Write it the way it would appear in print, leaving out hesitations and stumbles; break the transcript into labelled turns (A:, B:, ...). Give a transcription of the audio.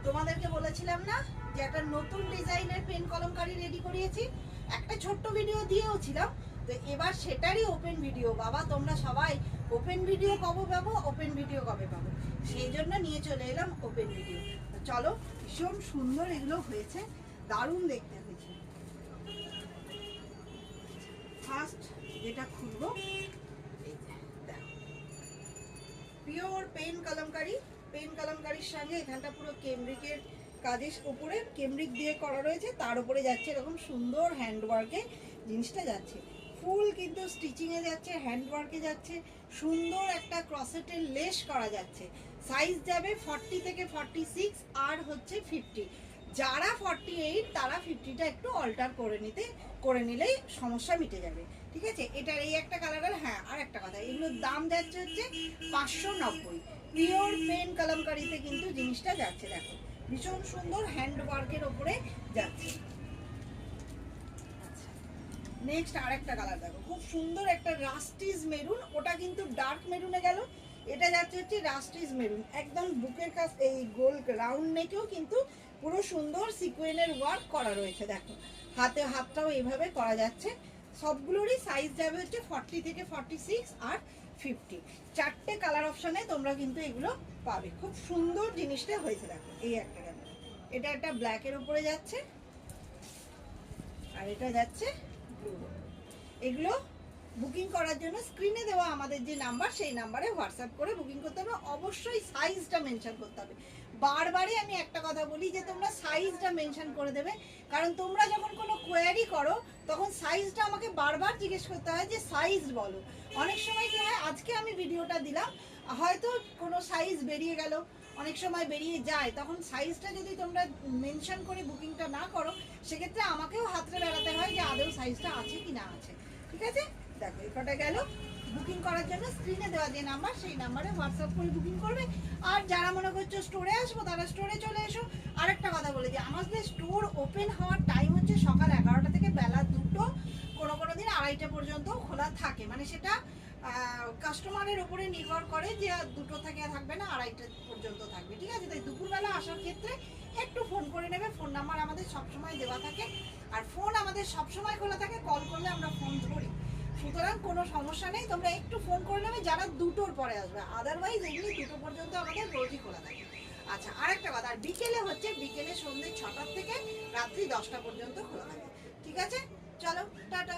A: তোমাদেরকে বলেছিলাম না যে একটা নতুন ডিজাইনের পেন কলমকারি রেডি করিয়েছি, একটা ছোট্ট ভিডিও দিয়েও ছিলাম। তো এবার সেটারই ওপেন ভিডিও। বাবা তোমরা সবাই ওপেন ভিডিও কবে পাবো, ওপেন ভিডিও কবে পাবো, সেই জন্য নিয়ে চলে এলাম ওপেন ভিডিও। তো চলো, ভীষণ সুন্দর এগুলো হয়েছে, দারুণ দেখতে হয়েছে। ফার্স্ট যেটা খুলবো, পিওর পেন কলমকারি। পেন কলমকারির সঙ্গে এখানটা পুরো কেমব্রিকের কাজের উপরে কেমব্রিক দিয়ে করা রয়েছে, তার উপরে যাচ্ছে এরকম সুন্দর হ্যান্ডওয়ার্কে জিনিসটা যাচ্ছে। ফুল কিন্তু স্টিচিংয়ে যাচ্ছে, হ্যান্ডওয়ার্কে যাচ্ছে, সুন্দর একটা ক্রসেটের লেস করা যাচ্ছে। সাইজ যাবে 40 থেকে 46 আর হচ্ছে 50। যারা 48 তারা 50টা একটু অল্টার করে নিলেই সমস্যা মিটে যাবে। ঠিক আছে, এটার এই একটা কালার। হ্যাঁ, আর একটা কথা, এগুলোর দাম যাচ্ছে হচ্ছে 590। পিওর পেন কলমকারিতে কিন্তু জিনিসটা যাচ্ছে। দেখো ভীষণ সুন্দর হ্যান্ডওয়ার্কের ওপরে যাচ্ছে। নেক্সট আর একটা কালার দেখো, খুব সুন্দর একটা রাস্টিজ মেরুন। ওটা কিন্তু ডার্ক মেরুনে গেল, এটা যাচ্ছে হচ্ছে রাস্টিজ মেরুন। একদম বুকের কাছ এই গোল রাউন্ড নেকেও কিন্তু পুরো সুন্দর সিকোয়েনের ওয়ার্ক করা রয়েছে। দেখো হাতটাও এইভাবে করা যাচ্ছে। সবগুলোরই সাইজ যাবে হচ্ছে 40 থেকে 46 আর 50। চারটে কালার অপশানে তোমরা কিন্তু এগুলো পাবে। খুব সুন্দর জিনিসটা হয়েছে। দেখো এই একটা গেল, এটা একটা ব্ল্যাকের উপরে যাচ্ছে, আর এটা যাচ্ছে ব্লু। এগুলো বুকিং করার জন্য স্ক্রিনে দেওয়া আমাদের যে নাম্বার, সেই নাম্বারে হোয়াটসঅ্যাপ করে বুকিং করতে হবে। অবশ্যই সাইজটা মেনশন করতে হবে। বারবারই আমি একটা কথা বলি যে তোমরা সাইজটা মেনশন করে দেবে, কারণ তোমরা যখন কোনো কোয়ারি করো তখন সাইজটা আমাকে বারবার জিজ্ঞেস করতে হয় যে সাইজ বলো। অনেক সময় কি হয়, আজকে আমি ভিডিওটা দিলাম, হয়তো কোনো সাইজ বেরিয়ে গেল, অনেক সময় বেরিয়ে যায়, তখন সাইজটা যদি তোমরা মেনশন করে বুকিংটা না করো, সেক্ষেত্রে আমাকেও হাতরে বেড়াতে হয় যে আদৌ সাইজটা আছে কি না আছে। ঠিক আছে, দেখো এই কটা গেল। বুকিং করার জন্য স্ক্রিনে দেওয়া যে নাম্বার, সেই নাম্বারে হোয়াটসঅ্যাপ করে বুকিং করবে। আর যারা মনে করছো স্টোরে আসবো, তারা স্টোরে চলে এসো। আরেকটা কথা বলে যে আমাদের স্টোর ওপেন হওয়ার টাইম হচ্ছে সকাল 11টা থেকে বেলা 2টো, কোনো দিন 2:30 পর্যন্ত খোলা থাকে। মানে সেটা কাস্টমারের উপরে নির্ভর করে যে 2টো থেকে থাকবে না, 2:30 পর্যন্ত থাকবে। ঠিক আছে, তাই দুপুরবেলা আসার ক্ষেত্রে একটু ফোন করে নেবে। ফোন নাম্বার আমাদের সবসময় দেওয়া থাকে, আর ফোন আমাদের সবসময় খোলা থাকে। কল করলে আমরা ফোন ধরি, সুতরাং কোনো সমস্যা নেই। তোমরা একটু ফোন করে নেবে যারা 2টোর পরে আসবে, আদারওয়াইজ এগুলি 2টো পর্যন্ত আমাদের রোজই খোলা থাকে। আচ্ছা, আরেকটা কথা, আর বিকেলে হচ্ছে বিকেলে সন্ধ্যে 6টা থেকে রাত্রি 10টা পর্যন্ত খোলা থাকে। ঠিক আছে, চলো টাটা।